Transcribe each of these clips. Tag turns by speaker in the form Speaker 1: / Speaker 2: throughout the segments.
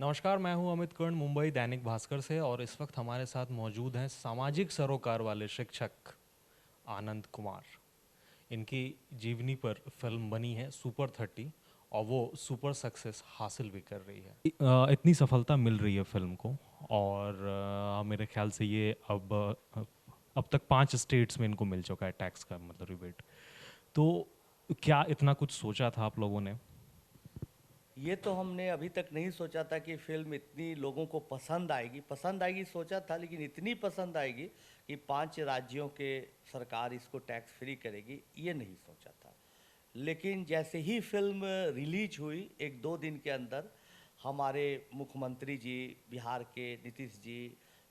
Speaker 1: नमस्कार, मैं हूं अमित कर्ण मुंबई दैनिक भास्कर से और इस वक्त हमारे साथ मौजूद हैं सामाजिक सरोकार वाले शिक्षक आनंद कुमार। इनकी जीवनी पर फिल्म बनी है सुपर 30 और वो सुपर सक्सेस हासिल भी कर रही है। इतनी सफलता मिल रही है फिल्म को और मेरे ख्याल से ये अब तक 5 स्टेट्स में इनको मिल चुका है टैक्स का मतलब रिबेट। तो क्या इतना कुछ सोचा था आप लोगों ने?
Speaker 2: ये तो हमने अभी तक नहीं सोचा था कि फिल्म इतनी लोगों को पसंद आएगी सोचा था, लेकिन इतनी पसंद आएगी कि 5 राज्यों के सरकार इसको टैक्स फ्री करेगी, ये नहीं सोचा था। लेकिन जैसे ही फिल्म रिलीज हुई, एक दो दिन के अंदर हमारे मुख्यमंत्री जी, बिहार के नीतीश जी,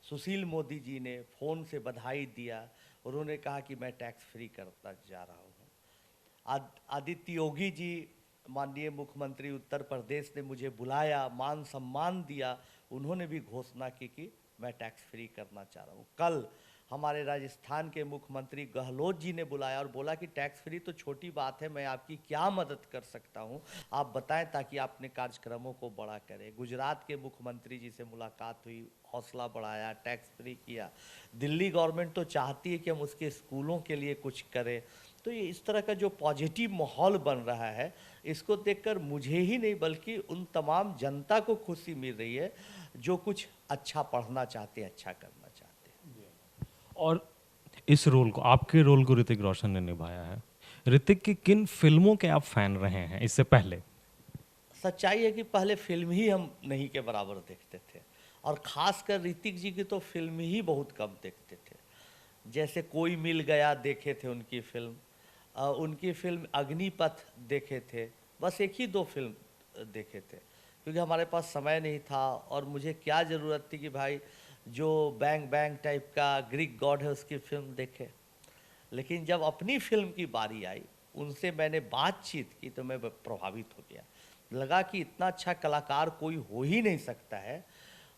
Speaker 2: सुशील मोदी जी ने फ़ोन से बधाई दिया। उन्होंने कहा कि मैं टैक्स फ्री करता जा रहा हूँ। आदित्य योगी जी, माननीय मुख्यमंत्री उत्तर प्रदेश ने मुझे बुलाया, मान सम्मान दिया। उन्होंने भी घोषणा की कि मैं टैक्स फ्री करना चाह रहा हूँ। कल हमारे राजस्थान के मुख्यमंत्री गहलोत जी ने बुलाया और बोला कि टैक्स फ्री तो छोटी बात है, मैं आपकी क्या मदद कर सकता हूँ, आप बताएं ताकि आप अपने कार्यक्रमों को बड़ा करें। गुजरात के मुख्यमंत्री जी से मुलाकात हुई, हौसला बढ़ाया, टैक्स फ्री किया। दिल्ली गवर्नमेंट तो चाहती है कि हम उसके स्कूलों के लिए कुछ करें। तो ये इस तरह का जो पॉजिटिव माहौल बन रहा है, इसको देखकर मुझे ही नहीं बल्कि उन तमाम जनता को खुशी मिल रही है जो कुछ अच्छा पढ़ना चाहते हैं, अच्छा करना चाहते हैं।
Speaker 1: और इस रोल को, आपके रोल को ऋतिक रोशन ने निभाया है। ऋतिक की किन फिल्मों के आप फैन रहे हैं इससे पहले?
Speaker 2: सच्चाई है कि पहले फिल्म ही हम नहीं के बराबर देखते थे, और ख़ासकर ऋतिक जी की तो फिल्म ही बहुत कम देखते थे। जैसे कोई मिल गया देखे थे उनकी फिल्म, उनकी फिल्म अग्निपथ देखे थे, बस एक ही दो फिल्म देखे थे, क्योंकि हमारे पास समय नहीं था और मुझे क्या ज़रूरत थी कि भाई जो बैंग बैंग टाइप का ग्रीक गॉड है उसकी फिल्म देखे। लेकिन जब अपनी फिल्म की बारी आई, उनसे मैंने बातचीत की तो मैं प्रभावित हो गया। लगा कि इतना अच्छा कलाकार कोई हो ही नहीं सकता है।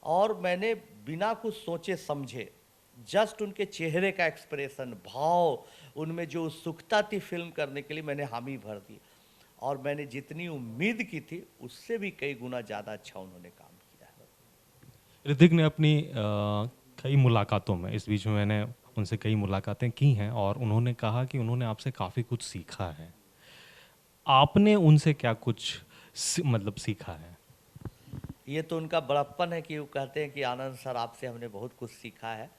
Speaker 2: और मैंने बिना कुछ सोचे समझे, जस्ट उनके चेहरे का एक्सप्रेशन, भाव, उनमें जो उत्सुकता थी फिल्म करने के लिए, मैंने हामी भर दी। और मैंने जितनी उम्मीद की थी उससे भी कई गुना ज़्यादा अच्छा उन्होंने काम किया है।
Speaker 1: ऋतिक ने अपनी कई मुलाकातों में, इस बीच में मैंने उनसे कई मुलाकातें की हैं और उन्होंने कहा कि उन्होंने आपसे काफ़ी कुछ सीखा है। आपने उनसे क्या कुछ मतलब सीखा है?
Speaker 2: ये तो उनका बड़प्पन है कि वो कहते हैं कि आनंद सर आपसे हमने बहुत कुछ सीखा है।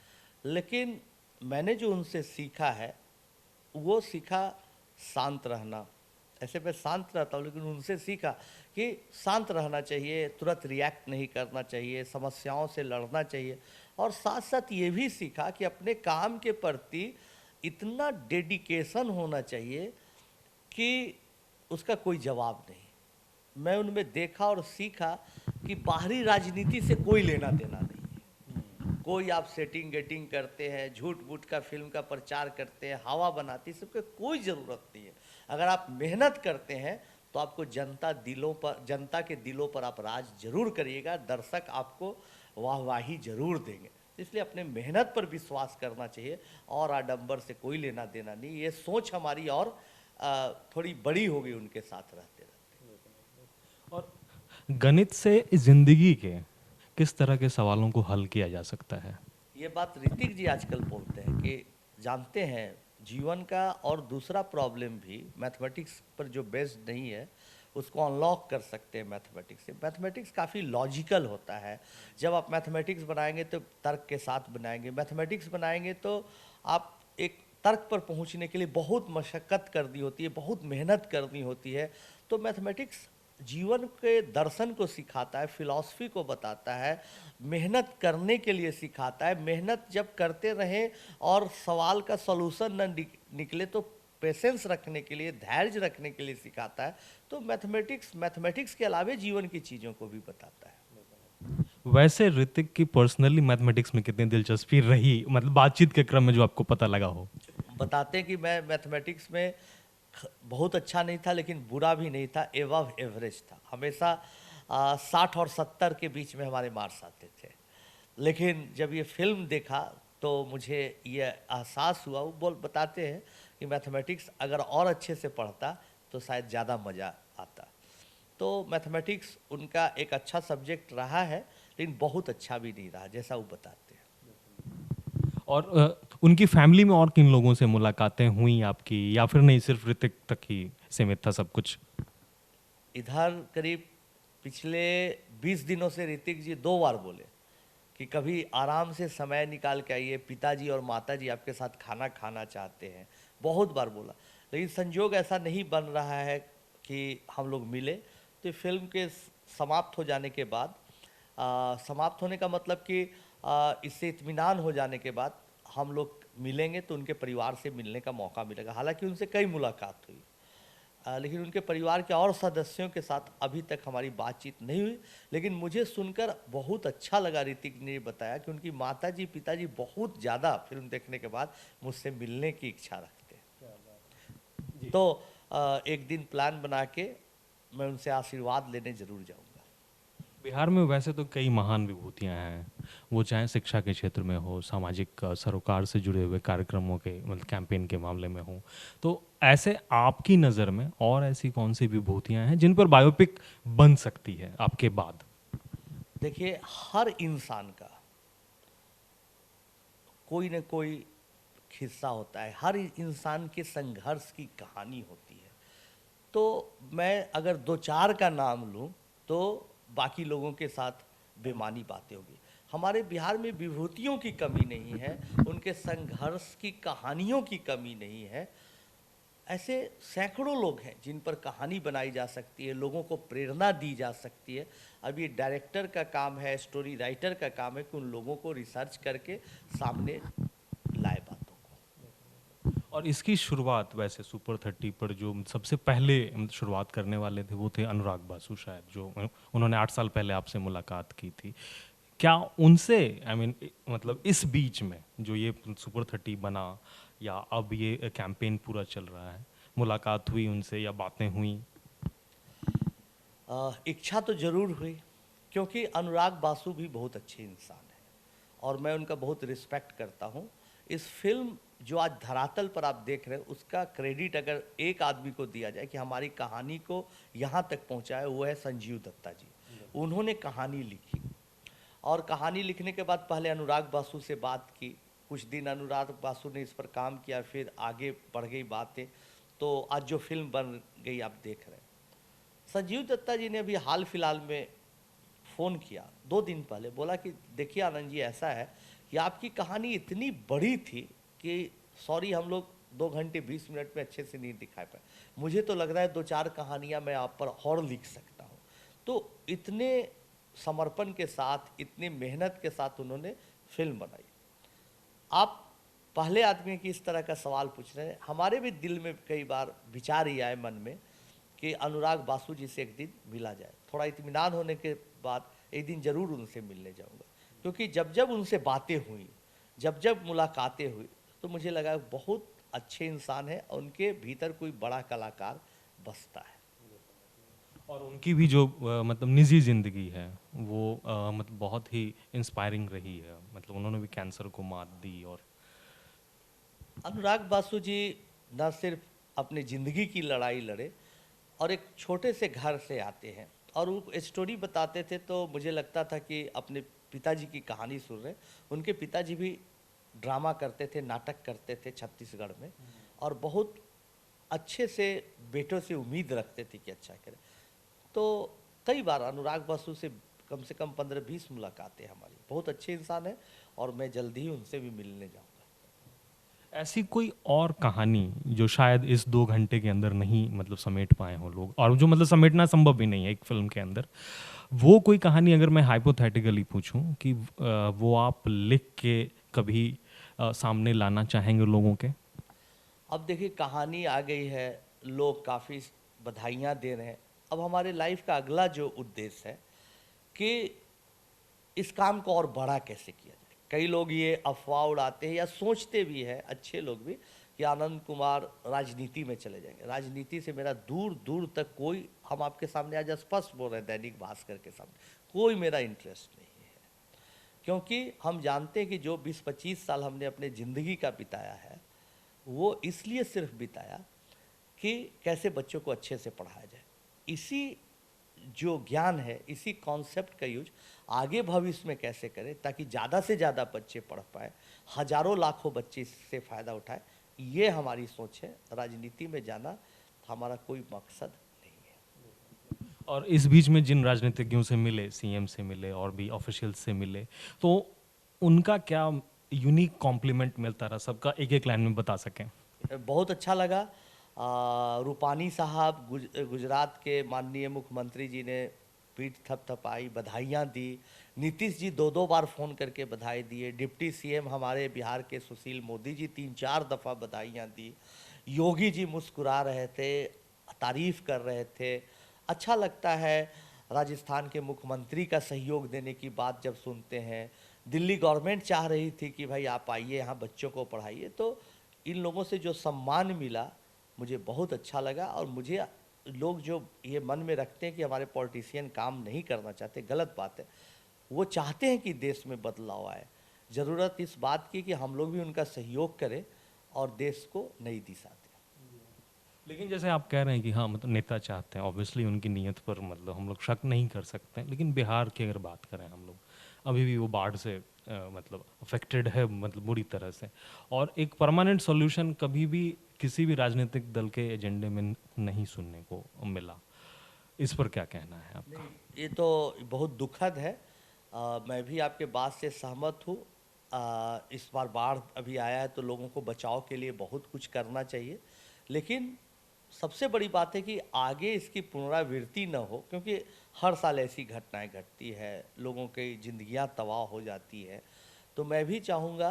Speaker 2: लेकिन मैंने जो उनसे सीखा है वो सीखा शांत रहना। ऐसे मैं शांत रहता हूँ, लेकिन उनसे सीखा कि शांत रहना चाहिए, तुरंत रिएक्ट नहीं करना चाहिए, समस्याओं से लड़ना चाहिए। और साथ साथ ये भी सीखा कि अपने काम के प्रति इतना डेडिकेशन होना चाहिए कि उसका कोई जवाब नहीं। मैं उनमें देखा और सीखा कि बाहरी राजनीति से कोई लेना देना नहीं है। कोई आप सेटिंग गेटिंग करते हैं, झूठ मूठ का फिल्म का प्रचार करते हैं, हवा बनाती है, सबके कोई ज़रूरत नहीं है। अगर आप मेहनत करते हैं तो आपको जनता के दिलों पर आप राज जरूर करिएगा, दर्शक आपको वाहवाही जरूर देंगे। इसलिए अपने मेहनत पर विश्वास करना चाहिए और आडंबर से कोई लेना देना नहीं। ये सोच हमारी और थोड़ी बड़ी हो गई उनके साथ रहते रहते।
Speaker 1: और गणित से जिंदगी के किस तरह के सवालों को हल किया जा सकता है?
Speaker 2: ये बात ऋतिक जी आजकल बोलते हैं कि जानते हैं जीवन का और दूसरा प्रॉब्लम भी मैथमेटिक्स पर जो बेस्ड नहीं है उसको अनलॉक कर सकते हैं मैथमेटिक्स से। मैथमेटिक्स काफ़ी लॉजिकल होता है। जब आप मैथमेटिक्स बनाएंगे तो तर्क के साथ बनाएंगे, मैथमेटिक्स बनाएंगे तो आप एक तर्क पर पहुंचने के लिए बहुत मशक्क़त करनी होती है, बहुत मेहनत करनी होती है। तो मैथमेटिक्स जीवन के दर्शन को सिखाता है, फिलॉसफी को बताता है, मेहनत करने के लिए सिखाता है। मेहनत जब करते रहें और सवाल का सॉल्यूशन न निकले तो पेशेंस रखने के लिए, धैर्य रखने के लिए सिखाता है। तो मैथमेटिक्स के अलावे जीवन की चीज़ों को भी बताता है।
Speaker 1: वैसे ऋतिक की पर्सनली मैथमेटिक्स में कितनी दिलचस्पी रही, मतलब बातचीत के क्रम में जो आपको पता लगा हो?
Speaker 2: बताते हैं कि मैं मैथमेटिक्स में बहुत अच्छा नहीं था, लेकिन बुरा भी नहीं था, एवव एवरेज था। हमेशा 60 और 70 के बीच में हमारे मार्क्स आते थे। लेकिन जब ये फिल्म देखा तो मुझे ये एहसास हुआ। वो बताते हैं कि मैथमेटिक्स अगर और अच्छे से पढ़ता तो शायद ज़्यादा मज़ा आता। तो मैथमेटिक्स उनका एक अच्छा सब्जेक्ट रहा है, लेकिन बहुत अच्छा भी नहीं रहा जैसा वो बताते हैं।
Speaker 1: और उनकी फैमिली में और किन लोगों से मुलाकातें हुई आपकी, या फिर नहीं सिर्फ ऋतिक तक ही सीमित था सब कुछ?
Speaker 2: इधर करीब पिछले 20 दिनों से ऋतिक जी 2 बार बोले कि कभी आराम से समय निकाल के आइए, पिताजी और माताजी आपके साथ खाना खाना चाहते हैं। बहुत बार बोला, लेकिन संजोग ऐसा नहीं बन रहा है कि हम लोग मिले। तो फिल्म के समाप्त हो जाने के बाद, समाप्त होने का मतलब कि इससे इत्मीनान हो जाने के बाद हम लोग मिलेंगे तो उनके परिवार से मिलने का मौका मिलेगा। हालांकि उनसे कई मुलाकात हुई, लेकिन उनके परिवार के और सदस्यों के साथ अभी तक हमारी बातचीत नहीं हुई। लेकिन मुझे सुनकर बहुत अच्छा लगा, ऋतिक ने बताया कि उनकी माताजी पिताजी बहुत ज़्यादा फिल्म देखने के बाद मुझसे मिलने की इच्छा रखते हैं। तो एक दिन प्लान बना के मैं उनसे आशीर्वाद लेने ज़रूर जाऊँगा।
Speaker 1: बिहार में वैसे तो कई महान विभूतियां हैं, वो चाहे शिक्षा के क्षेत्र में हो, सामाजिक सरोकार से जुड़े हुए कार्यक्रमों के मतलब कैंपेन के मामले में हो। तो ऐसे आपकी नज़र में और ऐसी कौन सी विभूतियां हैं जिन पर बायोपिक बन सकती है आपके बाद?
Speaker 2: देखिए, हर इंसान का कोई न कोई किस्सा होता है, हर इंसान के संघर्ष की कहानी होती है। तो मैं अगर 2-4 का नाम लूँ तो बाकी लोगों के साथ बेमानी बातें होगी। हमारे बिहार में विभूतियों की कमी नहीं है, उनके संघर्ष की कहानियों की कमी नहीं है। ऐसे सैकड़ों लोग हैं जिन पर कहानी बनाई जा सकती है, लोगों को प्रेरणा दी जा सकती है। अब ये डायरेक्टर का काम है, स्टोरी राइटर का काम है कि उन लोगों को रिसर्च करके सामने लाए बातों को।
Speaker 1: और इसकी शुरुआत वैसे सुपर 30 पर जो सबसे पहले शुरुआत करने वाले थे वो थे अनुराग बासु, शायद, जो उन्होंने 8 साल पहले आपसे मुलाकात की थी। क्या उनसे मतलब इस बीच में जो ये सुपर 30 बना या अब ये कैंपेन पूरा चल रहा है, मुलाकात हुई उनसे या बातें हुई?
Speaker 2: इच्छा तो ज़रूर हुई, क्योंकि अनुराग बासु भी बहुत अच्छे इंसान हैं और मैं उनका बहुत रिस्पेक्ट करता हूँ। इस फिल्म जो आज धरातल पर आप देख रहे हैं, उसका क्रेडिट अगर एक आदमी को दिया जाए कि हमारी कहानी को यहाँ तक पहुँचाए, वो है संजीव दत्ता जी। उन्होंने कहानी लिखी और कहानी लिखने के बाद पहले अनुराग बासु से बात की। कुछ दिन अनुराग बासु ने इस पर काम किया, फिर आगे बढ़ गई बातें, तो आज जो फिल्म बन गई आप देख रहे हैं। संजीव दत्ता जी ने अभी हाल फिलहाल में फ़ोन किया 2 दिन पहले, बोला कि देखिए आनंद जी, ऐसा है कि आपकी कहानी इतनी बड़ी थी कि सॉरी, हम लोग 2 घंटे 20 मिनट में अच्छे से नहीं दिखा पाए। मुझे तो लग रहा है 2-4 कहानियाँ मैं आप पर और लिख सकता हूँ। तो इतने समर्पण के साथ, इतनी मेहनत के साथ उन्होंने फिल्म बनाई। आप पहले आदमी की इस तरह का सवाल पूछ रहे हैं, हमारे भी दिल में कई बार विचार ही आए मन में कि अनुराग बासु जी से एक दिन मिला जाए। थोड़ा इत्मीनान होने के बाद एक दिन ज़रूर उनसे मिलने जाऊंगा, क्योंकि जब जब उनसे बातें हुई, जब जब मुलाकातें हुई, तो मुझे लगा बहुत अच्छे इंसान है और उनके भीतर कोई बड़ा कलाकार बसता है।
Speaker 1: और उनकी भी जो मतलब निजी ज़िंदगी है वो मतलब बहुत ही इंस्पायरिंग रही है। मतलब उन्होंने भी कैंसर को मात दी। और
Speaker 2: अनुराग बासु जी न सिर्फ अपनी ज़िंदगी की लड़ाई लड़े और एक छोटे से घर से आते हैं और वो स्टोरी बताते थे, तो मुझे लगता था कि अपने पिताजी की कहानी सुन रहे। उनके पिताजी भी ड्रामा करते थे, नाटक करते थे छत्तीसगढ़ में, और बहुत अच्छे से बेटों से उम्मीद रखते थे कि अच्छा करें। तो कई बार अनुराग बासु से कम 15-20 मुलाकातें हमारी। बहुत अच्छे इंसान हैं और मैं जल्दी ही उनसे भी मिलने जाऊँगा।
Speaker 1: ऐसी कोई और कहानी जो शायद इस 2 घंटे के अंदर नहीं मतलब समेट पाए हों लोग, और जो मतलब समेटना संभव भी नहीं है एक फिल्म के अंदर, वो कोई कहानी अगर मैं हाइपोथेटिकली पूछूं कि वो आप लिख के कभी सामने लाना चाहेंगे लोगों के?
Speaker 2: अब देखिए, कहानी आ गई है, लोग काफ़ी बधाइयाँ दे रहे हैं। अब हमारे लाइफ का अगला जो उद्देश्य है कि इस काम को और बड़ा कैसे किया जाए। कई लोग ये अफवाह उड़ाते हैं या सोचते भी हैं, अच्छे लोग भी, कि आनंद कुमार राजनीति में चले जाएंगे। राजनीति से मेरा दूर दूर तक कोई, हम आपके सामने आज स्पष्ट बोल रहे हैं दैनिक भास्कर के सामने, कोई मेरा इंटरेस्ट नहीं है। क्योंकि हम जानते हैं कि जो 20-25 साल हमने अपने ज़िंदगी का बिताया है, वो इसलिए सिर्फ बिताया कि कैसे बच्चों को अच्छे से पढ़ाया जाए। इसी जो ज्ञान है, इसी कॉन्सेप्ट का यूज आगे भविष्य में कैसे करें ताकि ज़्यादा से ज़्यादा बच्चे पढ़ पाए, हजारों लाखों बच्चे इससे फ़ायदा उठाए, ये हमारी सोच है। राजनीति में जाना हमारा कोई मकसद नहीं है।
Speaker 1: और इस बीच में जिन राजनीतिज्ञों से मिले, सीएम से मिले और भी ऑफिशियल से मिले, तो उनका क्या यूनिक कॉम्प्लीमेंट मिलता रहा? सबका एक एक लाइन में बता सकें।
Speaker 2: बहुत अच्छा लगा। रूपानी साहब गुजरात के माननीय मुख्यमंत्री जी ने पीठ थपथपाई, बधाइयाँ दी। नीतीश जी 2-2 बार फ़ोन करके बधाई दिए। डिप्टी सीएम हमारे बिहार के सुशील मोदी जी 3-4 दफ़ा बधाइयाँ दी। योगी जी मुस्कुरा रहे थे, तारीफ़ कर रहे थे। अच्छा लगता है राजस्थान के मुख्यमंत्री का सहयोग देने की बात जब सुनते हैं। दिल्ली गवर्नमेंट चाह रही थी कि भाई आप आइए यहाँ बच्चों को पढ़ाइए, तो इन लोगों से जो सम्मान मिला मुझे बहुत अच्छा लगा। और मुझे लोग जो ये मन में रखते हैं कि हमारे पॉलिटिशियन काम नहीं करना चाहते, गलत बात है। वो चाहते हैं कि देश में बदलाव आए। ज़रूरत इस बात की कि हम लोग भी उनका सहयोग करें और देश को नई दिशा दें।
Speaker 1: लेकिन जैसे आप कह रहे हैं कि हाँ, मतलब नेता चाहते हैं, ऑब्वियसली उनकी नीयत पर मतलब हम लोग शक नहीं कर सकते हैं। लेकिन बिहार की अगर बात करें हम लोग, अभी भी वो बाढ़ से मतलब अफेक्टेड है, मतलब बुरी तरह से। और एक परमानेंट सॉल्यूशन कभी भी किसी भी राजनीतिक दल के एजेंडे में नहीं सुनने को मिला। इस पर क्या कहना है आपका?
Speaker 2: ये तो बहुत दुखद है। मैं भी आपके बात से सहमत हूँ। इस बार बाढ़ अभी आया है तो लोगों को बचाव के लिए बहुत कुछ करना चाहिए, लेकिन सबसे बड़ी बात है कि आगे इसकी पुनरावृत्ति न हो, क्योंकि हर साल ऐसी घटनाएं घटती है, लोगों की ज़िंदगियां तबाह हो जाती है। तो मैं भी चाहूँगा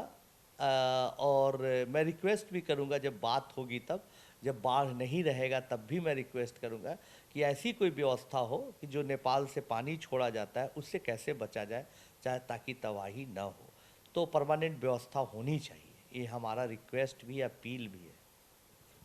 Speaker 2: और मैं रिक्वेस्ट भी करूँगा, जब बात होगी तब, जब बाढ़ नहीं रहेगा तब भी मैं रिक्वेस्ट करूँगा कि ऐसी कोई व्यवस्था हो कि जो नेपाल से पानी छोड़ा जाता है उससे कैसे बचा जाए, चाहे ताकि तबाही न हो। तो परमानेंट व्यवस्था होनी चाहिए, ये हमारा रिक्वेस्ट भी, अपील भी है।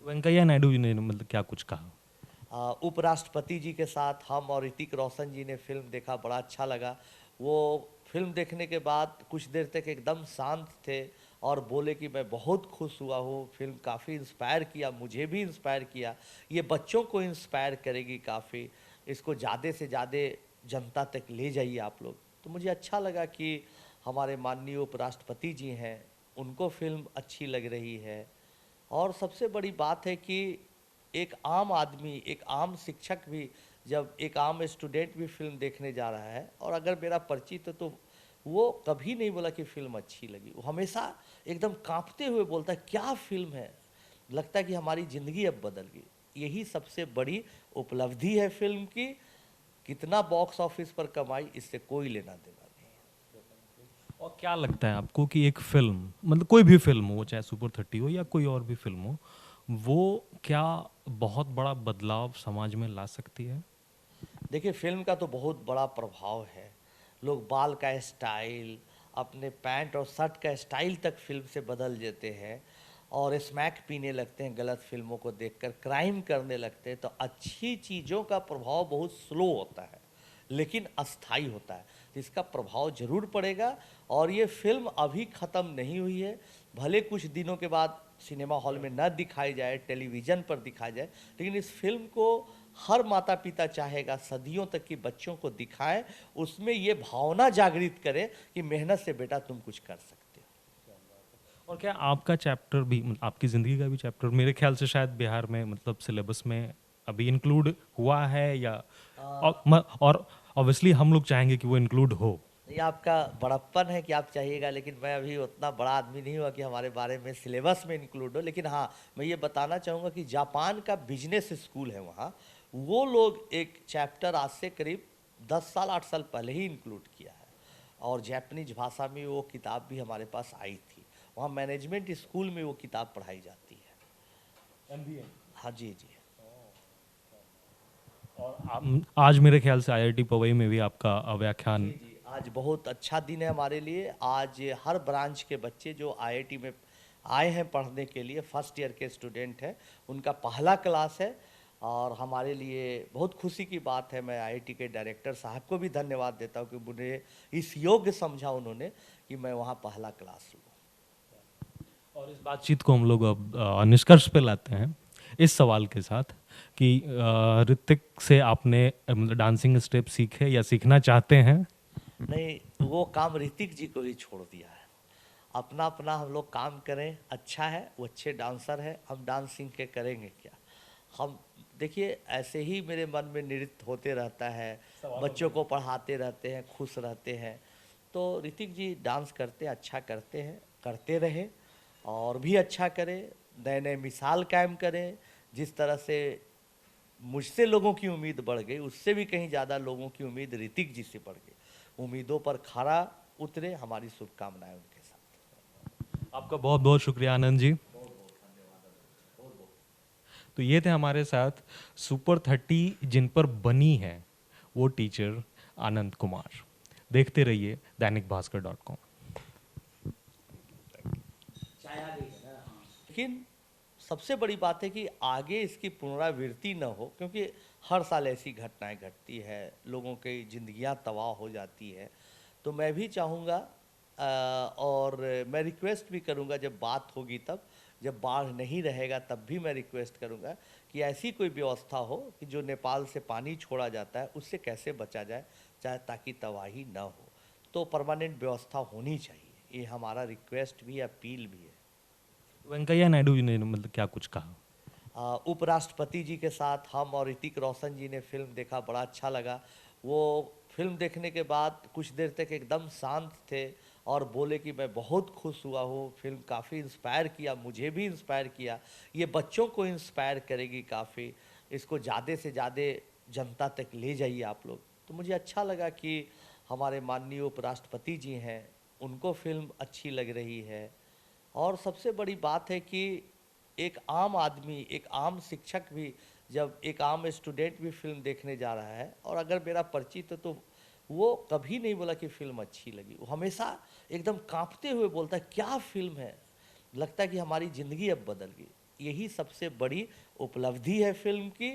Speaker 1: वेंकैया नायडू जी ने मतलब क्या कुछ कहा?
Speaker 2: उपराष्ट्रपति जी के साथ हम और ऋतिक रोशन जी ने फिल्म देखा, बड़ा अच्छा लगा। वो फिल्म देखने के बाद कुछ देर तक एकदम शांत थे और बोले कि मैं बहुत खुश हुआ हूँ, फिल्म काफ़ी इंस्पायर किया, मुझे भी इंस्पायर किया, ये बच्चों को इंस्पायर करेगी काफ़ी, इसको ज़्यादा से ज़्यादा जनता तक ले जाइए आप लोग। तो मुझे अच्छा लगा कि हमारे माननीय उपराष्ट्रपति जी हैं, उनको फिल्म अच्छी लग रही है। और सबसे बड़ी बात है कि एक आम आदमी, एक आम शिक्षक भी, जब एक आम स्टूडेंट भी फिल्म देखने जा रहा है, और अगर मेरा परिचित तो वो कभी नहीं बोला कि फिल्म अच्छी लगी, वो हमेशा एकदम कांपते हुए बोलता है क्या फिल्म है, लगता है कि हमारी ज़िंदगी अब बदल गई। यही सबसे बड़ी उपलब्धि है फिल्म की। कितना बॉक्स ऑफिस पर कमाई, इससे कोई लेना देना नहीं।
Speaker 1: और क्या लगता है आपको कि एक फिल्म, मतलब कोई भी फिल्म हो, चाहे सुपर 30 हो या कोई और भी फिल्म हो, वो क्या बहुत बड़ा बदलाव समाज में ला सकती है?
Speaker 2: देखिए, फिल्म का तो बहुत बड़ा प्रभाव है। लोग बाल का स्टाइल, अपने पैंट और शर्ट का स्टाइल तक फिल्म से बदल देते हैं और स्मैक पीने लगते हैं गलत फिल्मों को देखकर, क्राइम करने लगते हैं। तो अच्छी चीज़ों का प्रभाव बहुत स्लो होता है लेकिन अस्थाई होता है, तो इसका प्रभाव जरूर पड़ेगा। और ये फिल्म अभी ख़त्म नहीं हुई है, भले कुछ दिनों के बाद सिनेमा हॉल में न दिखाई जाए, टेलीविज़न पर दिखाई जाए, लेकिन इस फिल्म को हर माता पिता चाहेगा सदियों तक कि बच्चों को दिखाएं, उसमें ये भावना जागृत करें कि मेहनत से बेटा तुम कुछ कर सकते हो।
Speaker 1: और क्या आपका चैप्टर भी, मतलब आपकी ज़िंदगी का भी चैप्टर, मेरे ख्याल से शायद बिहार में मतलब सिलेबस में अभी इंक्लूड हुआ है या और ऑब्वियसली हम लोग चाहेंगे कि वो इंक्लूड हो।
Speaker 2: ये आपका बड़प्पन है कि आप चाहिएगा, लेकिन मैं अभी उतना बड़ा आदमी नहीं हुआ कि हमारे बारे में सिलेबस में इंक्लूड हो। लेकिन हाँ, मैं ये बताना चाहूँगा कि जापान का बिजनेस स्कूल है वहाँ, वो लोग एक चैप्टर आज से करीब 10 साल 8 साल पहले ही इंक्लूड किया है, और जापानीज भाषा में वो किताब भी हमारे पास आई थी। वहाँ मैनेजमेंट स्कूल में वो किताब पढ़ाई जाती है।
Speaker 1: MBA।
Speaker 2: हाँ जी जी।
Speaker 1: और आज मेरे ख्याल से IIT पवई में भी आपका व्याख्यान।
Speaker 2: जी, आज बहुत अच्छा दिन है हमारे लिए। आज हर ब्रांच के बच्चे जो IIT में आए हैं पढ़ने के लिए, फर्स्ट ईयर के स्टूडेंट हैं, उनका पहला क्लास है और हमारे लिए बहुत खुशी की बात है। मैं IIT के डायरेक्टर साहब को भी धन्यवाद देता हूँ कि मुझे इस योग्य समझा उन्होंने कि मैं वहाँ पहला क्लास लूँ।
Speaker 1: और इस बातचीत को हम लोग अब निष्कर्ष पे लाते हैं इस सवाल के साथ कि ऋतिक से आपने मतलब डांसिंग स्टेप सीखे या सीखना चाहते हैं?
Speaker 2: नहीं, वो काम ऋतिक जी को ही छोड़ दिया है। अपना अपना हम लोग काम करें, अच्छा है, वो अच्छे डांसर है, हम डांस सीख के करेंगे क्या? हम देखिए ऐसे ही मेरे मन में नृत्य होते रहता है, बच्चों को पढ़ाते रहते हैं, खुश रहते हैं। तो ऋतिक जी डांस करते अच्छा करते हैं, करते रहे और भी अच्छा करें, नए नए मिसाल कायम करें। जिस तरह से मुझसे लोगों की उम्मीद बढ़ गई, उससे भी कहीं ज़्यादा लोगों की उम्मीद ऋतिक जी से बढ़ गई। उम्मीदों पर खरा उतरे, हमारी शुभकामनाएं उनके साथ।
Speaker 1: आपका बहुत बहुत शुक्रिया आनंद जी। तो ये थे हमारे साथ सुपर 30 जिन पर बनी है वो टीचर आनंद कुमार। देखते रहिए दैनिकभास्कर.com।
Speaker 2: लेकिन सबसे बड़ी बात है कि आगे इसकी पुनरावृत्ति न हो, क्योंकि हर साल ऐसी घटनाएं घटती है, लोगों की जिंदगियां तबाह हो जाती है। तो मैं भी चाहूँगा और मैं रिक्वेस्ट भी करूँगा, जब बात होगी तब, जब बाढ़ नहीं रहेगा तब भी मैं रिक्वेस्ट करूँगा कि ऐसी कोई व्यवस्था हो कि जो नेपाल से पानी छोड़ा जाता है उससे कैसे बचा जाए, चाहे ताकि तबाही न हो। तो परमानेंट व्यवस्था होनी चाहिए, ये हमारा रिक्वेस्ट भी अपील भी है।
Speaker 1: वेंकैया नायडू जी ने मतलब क्या कुछ कहा?
Speaker 2: उपराष्ट्रपति जी के साथ हम और ऋतिक रोशन जी ने फिल्म देखा, बड़ा अच्छा लगा। वो फिल्म देखने के बाद कुछ देर तक एकदम शांत थे और बोले कि मैं बहुत खुश हुआ हूँ, फिल्म काफ़ी इंस्पायर किया, मुझे भी इंस्पायर किया, ये बच्चों को इंस्पायर करेगी काफ़ी, इसको ज़्यादा से ज़्यादा जनता तक ले जाइए आप लोग। तो मुझे अच्छा लगा कि हमारे माननीय उपराष्ट्रपति जी हैं, उनको फिल्म अच्छी लग रही है। और सबसे बड़ी बात है कि एक आम आदमी, एक आम शिक्षक भी, जब एक आम स्टूडेंट भी फिल्म देखने जा रहा है, और अगर मेरा परिचित है तो वो कभी नहीं बोला कि फिल्म अच्छी लगी, वो हमेशा एकदम कांपते हुए बोलता है क्या फिल्म है, लगता है कि हमारी ज़िंदगी अब बदल गई। यही सबसे बड़ी उपलब्धि है फिल्म की।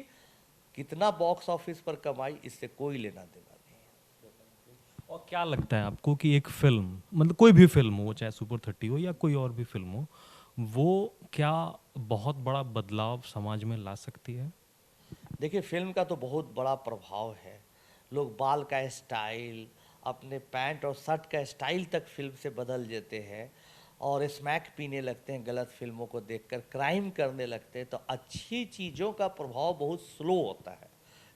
Speaker 2: कितना बॉक्स ऑफिस पर कमाई, इससे कोई लेना देना नहीं है।
Speaker 1: और क्या लगता है आपको कि एक फिल्म मतलब कोई भी फिल्म हो, चाहे सुपर 30 हो या कोई और भी फिल्म हो, वो क्या बहुत बड़ा बदलाव समाज में ला सकती है?
Speaker 2: देखिए फिल्म का तो बहुत बड़ा प्रभाव है। लोग बाल का स्टाइल, अपने पैंट और शर्ट का स्टाइल तक फिल्म से बदल देते हैं और स्मैक पीने लगते हैं गलत फिल्मों को देखकर, क्राइम करने लगते हैं। तो अच्छी चीज़ों का प्रभाव बहुत स्लो होता है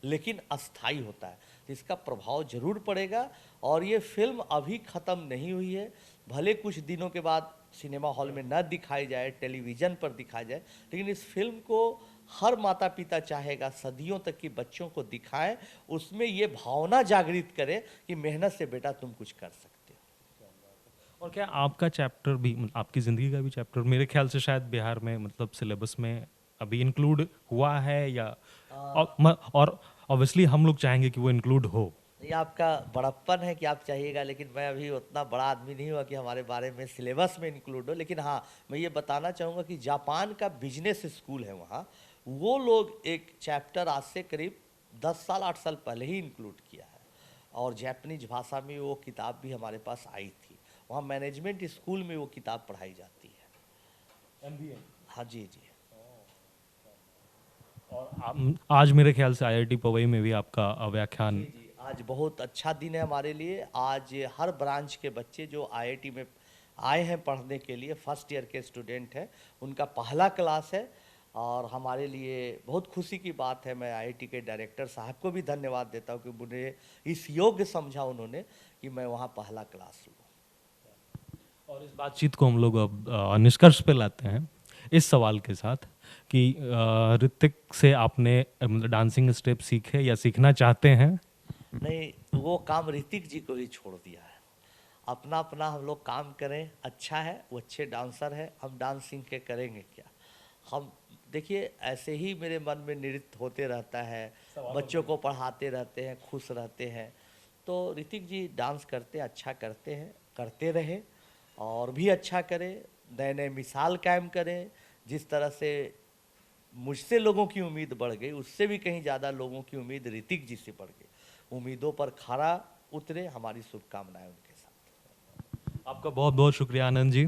Speaker 2: लेकिन अस्थाई होता है, तो इसका प्रभाव जरूर पड़ेगा। और ये फिल्म अभी ख़त्म नहीं हुई है, भले कुछ दिनों के बाद सिनेमा हॉल में न दिखाई जाए, टेलीविज़न पर दिखाई जाए, लेकिन इस फिल्म को हर माता पिता चाहेगा सदियों तक कि बच्चों को दिखाएं, उसमें ये भावना जागृत करें कि मेहनत से बेटा तुम कुछ कर सकते हो।
Speaker 1: और क्या आपका चैप्टर भी मतलब आपकी ज़िंदगी का भी चैप्टर मेरे ख्याल से शायद बिहार में मतलब सिलेबस में अभी इंक्लूड हुआ है या और ऑब्वियसली हम लोग चाहेंगे कि वो इंक्लूड हो।
Speaker 2: ये आपका बड़प्पन है कि आप चाहिएगा, लेकिन मैं अभी उतना बड़ा आदमी नहीं हुआ कि हमारे बारे में सिलेबस में इंक्लूड हो। लेकिन हाँ, मैं ये बताना चाहूँगा कि जापान का बिजनेस स्कूल है वहाँ, वो लोग एक चैप्टर आज से करीब 10 साल 8 साल पहले ही इंक्लूड किया है, और जापानीज भाषा में वो किताब भी हमारे पास आई थी। वहाँ मैनेजमेंट स्कूल में वो किताब पढ़ाई जाती है।
Speaker 1: MBA।
Speaker 2: हाँ जी जी।
Speaker 1: और आज मेरे ख्याल से IIT पवई में भी आपका
Speaker 2: जी
Speaker 1: व्याख्यान।
Speaker 2: जी, आज बहुत अच्छा दिन है हमारे लिए। आज हर ब्रांच के बच्चे जो आईआईटी में आए हैं पढ़ने के लिए, फर्स्ट ईयर के स्टूडेंट हैं, उनका पहला क्लास है और हमारे लिए बहुत खुशी की बात है। मैं आईआईटी के डायरेक्टर साहब को भी धन्यवाद देता हूँ कि मुझे इस योग्य समझा उन्होंने कि मैं वहाँ पहला क्लास लूँ।
Speaker 1: और इस बातचीत को हम लोग अब निष्कर्ष पे लाते हैं इस सवाल के साथ कि ऋतिक से आपने मतलब डांसिंग स्टेप सीखे या सीखना चाहते हैं?
Speaker 2: नहीं, वो काम ऋतिक जी को ही छोड़ दिया है। अपना अपना हम लोग काम करें, अच्छा है, वो अच्छे डांसर है, हम डांस सीख के करेंगे क्या? हम देखिए ऐसे ही मेरे मन में नृत्य होते रहता है, बच्चों को पढ़ाते रहते हैं, खुश रहते हैं। तो ऋतिक जी डांस करते अच्छा करते हैं, करते रहे और भी अच्छा करें, नए नए मिसाल कायम करें। जिस तरह से मुझसे लोगों की उम्मीद बढ़ गई, उससे भी कहीं ज़्यादा लोगों की उम्मीद ऋतिक जी से बढ़ गई। उम्मीदों पर खरा उतरे, हमारी शुभकामनाएं उनके साथ।
Speaker 1: आपका बहुत बहुत शुक्रिया आनंद जी।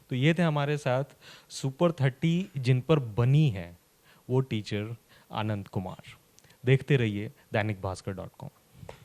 Speaker 1: तो ये थे हमारे साथ सुपर 30 जिन पर बनी है वो टीचर आनंद कुमार। देखते रहिए दैनिक भास्कर.com।